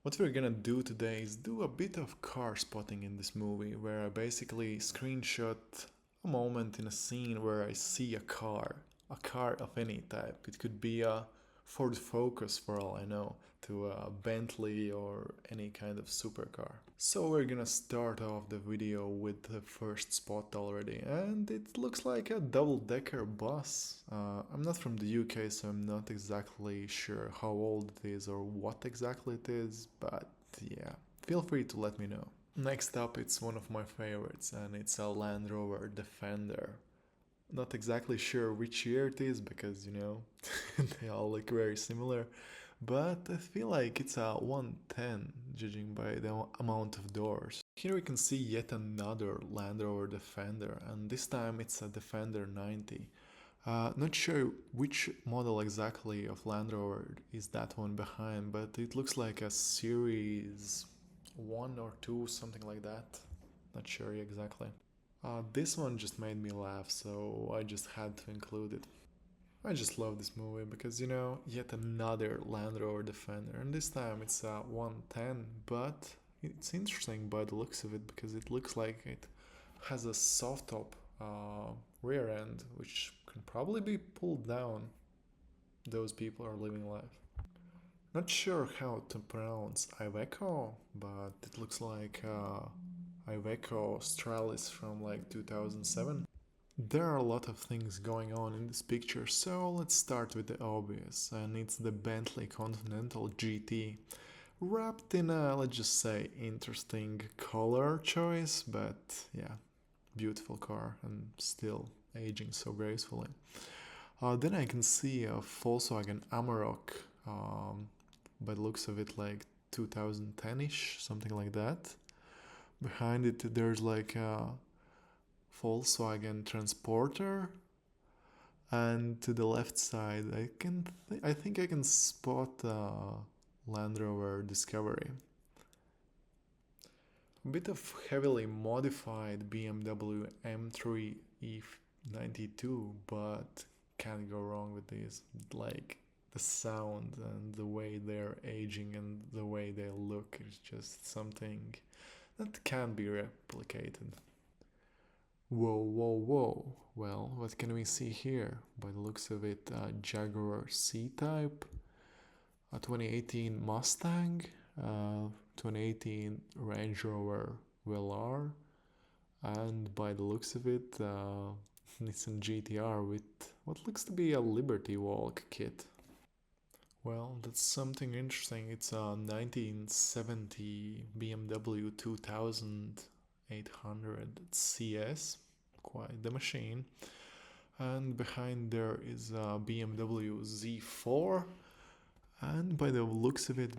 What we're gonna do today is do a bit of car spotting in this movie, where I basically screenshot a moment in a scene where I see a car of any type. It could be a Ford Focus for all I know, to a Bentley or any kind of supercar. So we're gonna start off the video with the first spot already, and it looks like a double-decker bus. I'm not from the UK, so I'm not exactly sure how old it is or what exactly it is, but yeah, feel free to let me know. Next up, it's one of my favorites, and it's a Land Rover Defender. Not exactly sure which year it is because, they all look very similar, but I feel like it's a 110 judging by the amount of doors. Here we can see yet another Land Rover Defender, and this time it's a Defender 90. Not sure which model exactly of Land Rover is that one behind, but it looks like a series 1 or 2, something like that. Not sure exactly. This one just made me laugh, so I just had to include it. I just love this movie because, yet another Land Rover Defender, and this time it's a 110, but it's interesting by the looks of it because it looks like it has a soft top rear end, which can probably be pulled down. Those people are living life. Not sure how to pronounce Iveco, but it looks like Iveco Stralis from like 2007. There are a lot of things going on in this picture, so let's start with the obvious, and it's the Bentley Continental GT, wrapped in a, let's just say, interesting color choice, but yeah, beautiful car and still aging so gracefully. Then I can see a Volkswagen Amarok, by the looks of it, like 2010-ish, something like that. Behind it, there's like a Volkswagen Transporter, and to the left side, I think I can spot Land Rover Discovery. A bit of heavily modified BMW M3 E92, but can't go wrong with these. Like the sound and the way they're aging and the way they look is just something that can be replicated. Whoa, whoa, whoa. Well, what can we see here? By the looks of it, a Jaguar C-Type, a 2018 Mustang, 2018 Range Rover Velar, and by the looks of it, Nissan GTR with what looks to be a Liberty Walk kit. Well, that's something interesting. It's a 1970 BMW 2800 CS, quite the machine. And behind there is a BMW Z4, and by the looks of it,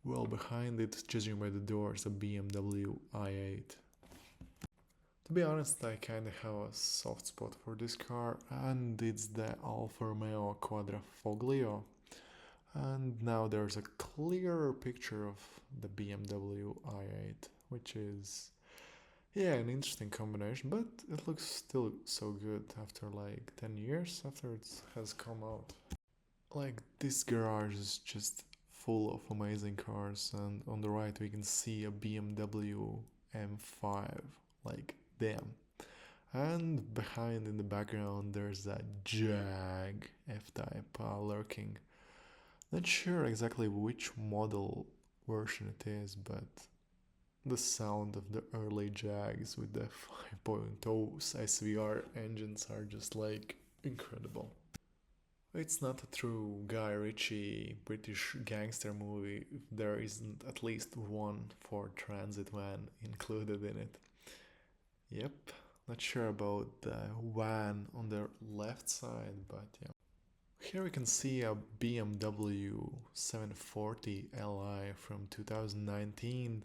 well, behind it, judging by the doors, a BMW i8. To be honest, I kinda have a soft spot for this car, and it's the Alfa Romeo Quadrifoglio. And now there's a clearer picture of the BMW i8, which is, yeah, an interesting combination, but it looks still so good after like 10 years after it has come out. Like, this garage is just full of amazing cars, and on the right we can see a BMW M5, like, damn. And behind in the background there's a Jag F-Type lurking. Not sure exactly which model version it is, but the sound of the early Jags with the 5.0 SVR engines are just like incredible. It's not a true Guy Ritchie British gangster movie if there isn't at least one Ford Transit van included in it. Yep, not sure about the van on the left side, but yeah. Here we can see a BMW 740 Li from 2019,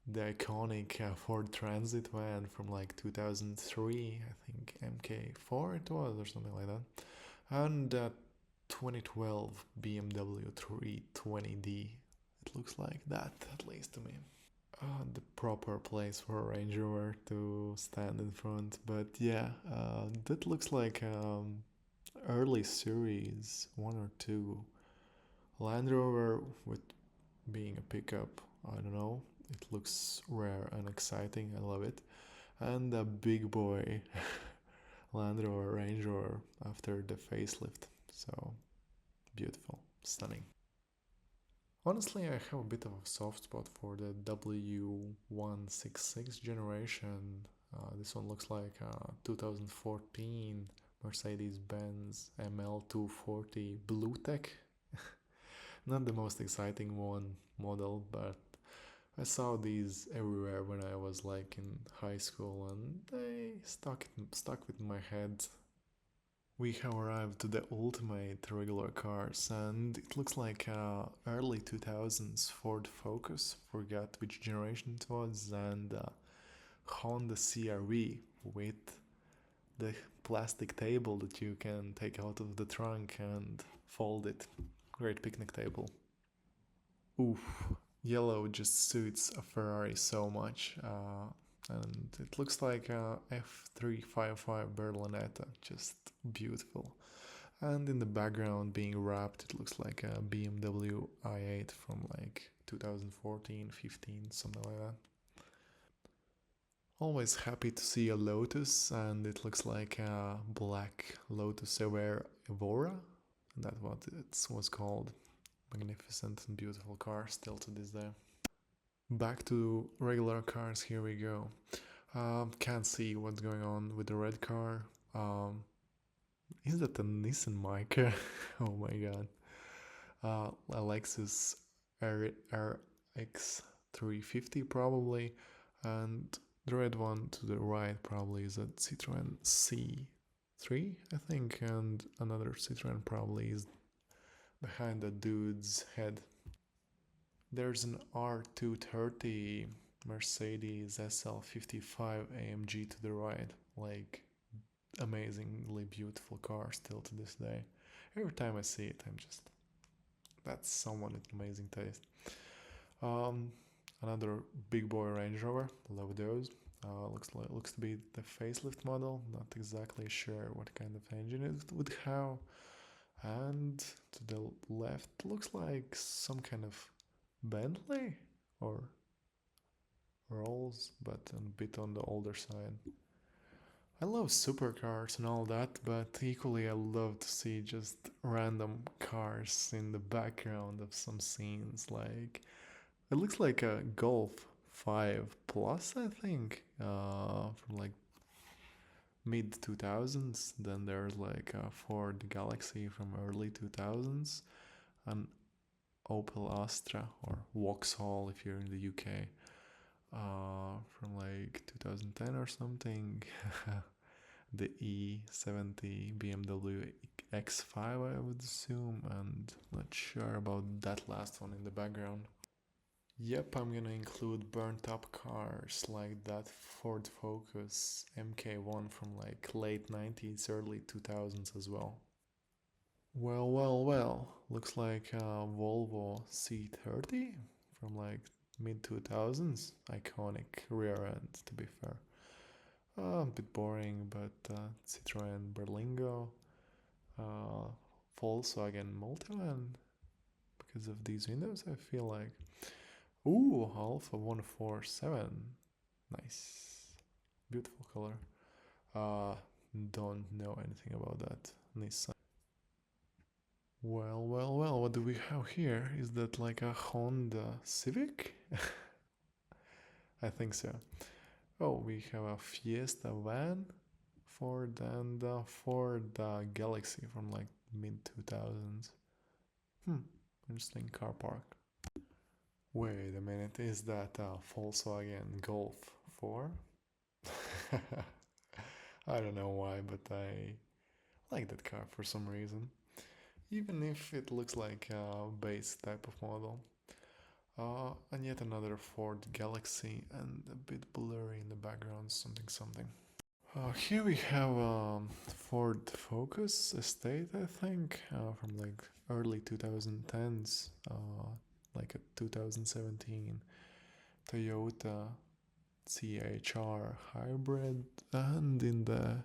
the iconic Ford Transit van from like 2003, I think MK4 it was or something like that, and 2012 BMW 320D. It looks like that, at least to me. The proper place for a Range Rover to stand in front, but yeah, that looks like early series 1 or 2 Land Rover with being a pickup. I don't know. It looks rare and exciting. I love it. And a big boy Land Rover Range Rover after the facelift. So beautiful, stunning. Honestly, I have a bit of a soft spot for the W166 generation. This one looks like a 2014 Mercedes-Benz ML240 Blue Tech. Not the most exciting one model, but I saw these everywhere when I was like in high school, and they stuck with my head. We have arrived to the ultimate regular cars, and it looks like a early 2000s Ford Focus, forgot which generation it was, and Honda CR-V with the plastic table that you can take out of the trunk and fold it. Great picnic table. Oof, yellow just suits a Ferrari so much. And it looks like a F355 Berlinetta, just beautiful. And in the background, being wrapped, it looks like a BMW i8 from like 2014, 15, something like that. Always happy to see a Lotus, and it looks like a black Lotus Evora. That's what it was called. Magnificent and beautiful car, still to this day. Back to regular cars, here we go. Can't see what's going on with the red car. Is that a Nissan Mica? Oh my god. A Lexus RX 350 probably, and the red one to the right probably is a Citroen C3, I think, and another Citroen probably is behind the dude's head. There's an R230 Mercedes SL55 AMG to the right, like amazingly beautiful car still to this day. Every time I see it, I'm just, that's someone with amazing taste. Um, Another big boy Range Rover, love those. Looks to be the facelift model. Not exactly sure what kind of engine it would have. And to the left looks like some kind of Bentley or Rolls, but a bit on the older side. I love supercars and all that, but equally I love to see just random cars in the background of some scenes. Like, it looks like a Golf 5 Plus, I think, from like mid 2000s. Then there's like a Ford Galaxy from early 2000s, an Opel Astra or Vauxhall if you're in the UK, from like 2010 or something. The E70 BMW X5, I would assume, and not sure about that last one in the background. Yep, I'm gonna include burnt up cars like that Ford Focus MK1 from like late 90s, early 2000s as well. Well, looks like a Volvo C30 from like mid 2000s. Iconic rear end, to be fair. A bit boring, but Citroen Berlingo, uh, Volkswagen Multivan. Because of these windows, I feel like. Ooh, Alpha 147. Nice. Beautiful color. Don't know anything about that. Nissan. Well, what do we have here? Is that like a Honda Civic? I think so. Oh, we have a Fiesta van, Ford, and a Ford Galaxy from like mid 2000s. Interesting car park. Wait a minute, is that a Volkswagen Golf 4? I don't know why, but I like that car for some reason. Even if it looks like a base type of model. And yet another Ford Galaxy, and a bit blurry in the background, something. Here we have Ford Focus Estate, I think, from like early 2010s, like a 2017 Toyota CHR hybrid, and in the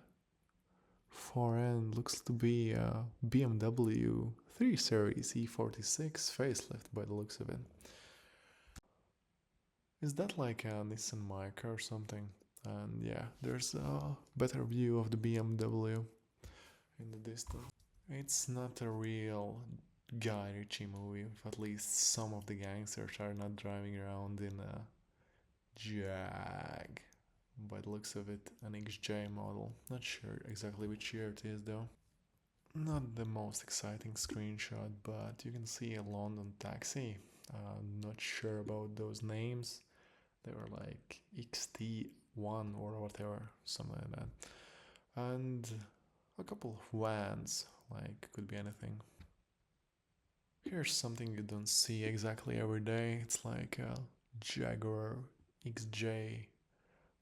far end looks to be a BMW 3 Series E46 facelift by the looks of it. Is that like a Nissan Micra or something? And yeah, there's a better view of the BMW in the distance. It's not a real Guy Ritchie movie, if at least some of the gangsters are not driving around in a Jag. By the looks of it, an XJ model. Not sure exactly which year it is though. Not the most exciting screenshot, but you can see a London taxi. Not sure about those names. They were like XT1 or whatever, something like that. And a couple of vans, like could be anything. Here's something you don't see exactly every day. It's like a Jaguar XJ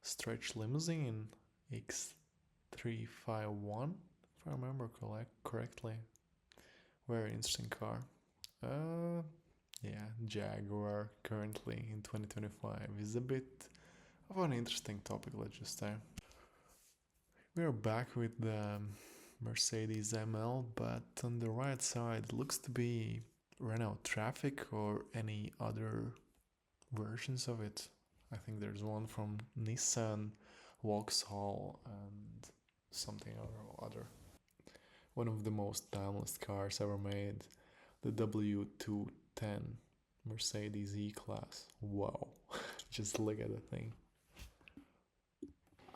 stretch limousine X351, if I remember correctly. Very interesting car. Yeah, Jaguar currently in 2025 is a bit of an interesting topic, let's just say. We're back with the Mercedes ML, but on the right side looks to be Renault Traffic or any other versions of it. I think there's one from Nissan, Vauxhall, and something or other. One of the most timeless cars ever made, the W210 Mercedes E-Class. Wow, just look at the thing.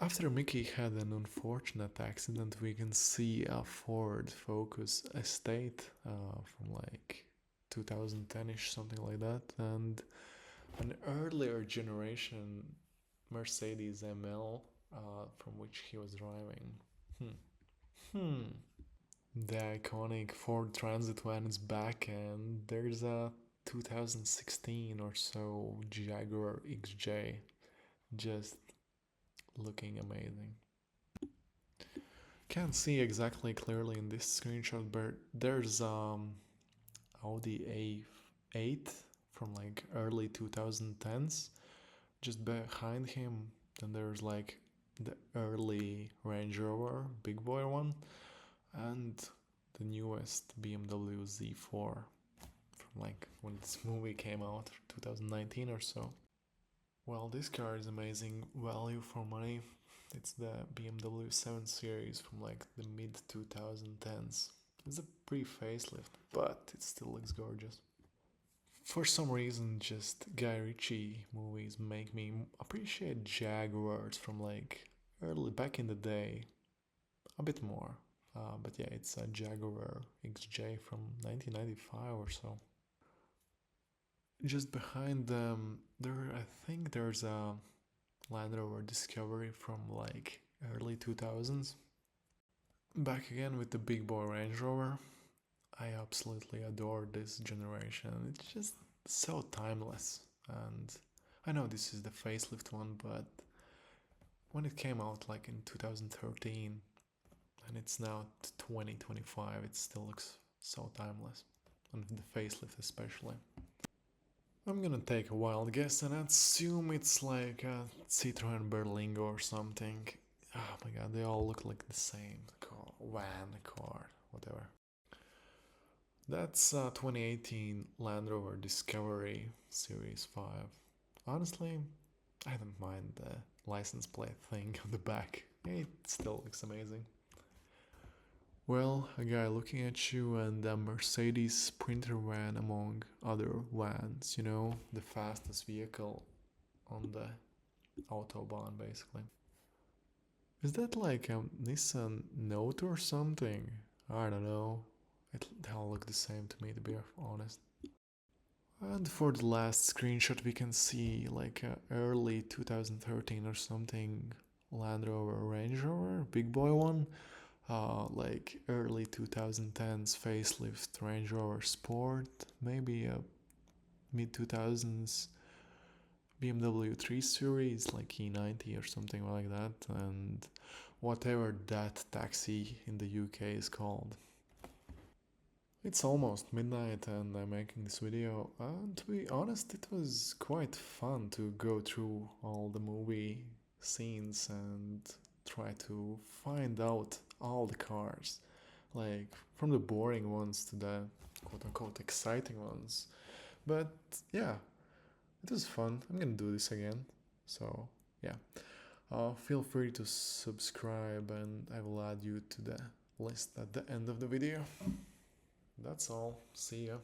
After Mickey had an unfortunate accident, we can see a Ford Focus Estate from like 2010ish, something like that, and an earlier generation Mercedes ML from which he was driving. The iconic Ford Transit van is back, and there's a 2016 or so Jaguar XJ just looking amazing. Can't see exactly clearly in this screenshot, but there's Audi A8 from like early 2010s. Just behind him, then there's like the early Range Rover big boy one, and the newest BMW Z4 from like when this movie came out, 2019 or so. Well, this car is amazing value for money. It's the BMW 7 Series from like the mid 2010s. It's a pre-facelift, but it still looks gorgeous. For some reason, just Guy Ritchie movies make me appreciate Jaguars from like early back in the day a bit more. But yeah, it's a Jaguar XJ from 1995 or so. Just behind them, I think there's a Land Rover Discovery from like early 2000s. Back again with the big boy Range Rover. I absolutely adore this generation. It's just so timeless. And I know this is the facelift one, but when it came out like in 2013 and it's now 2025, it still looks so timeless. And the facelift especially. I'm gonna take a wild guess and assume it's like a Citroen Berlingo or something. Oh my god, they all look like the same car, van, car, whatever. That's a 2018 Land Rover Discovery Series 5. Honestly, I don't mind the license plate thing on the back. It still looks amazing. Well, a guy looking at you and a Mercedes Sprinter van among other vans, you know, the fastest vehicle on the autobahn basically. Is that like a Nissan Note or something? I don't know. They all look the same to me, to be honest. And for the last screenshot, we can see like a early 2013 or something Land Rover Range Rover, big boy one. Like early 2010s facelift Range Rover Sport, maybe a mid 2000s BMW 3 Series, like E90 or something like that, and whatever that taxi in the UK is called. It's almost midnight and I'm making this video, and to be honest, it was quite fun to go through all the movie scenes and try to find out all the cars, like from the boring ones to the quote-unquote exciting ones. But yeah, it was fun. I'm gonna do this again. So yeah, feel free to subscribe, and I will add you to the list at the end of the video. That's all. See ya.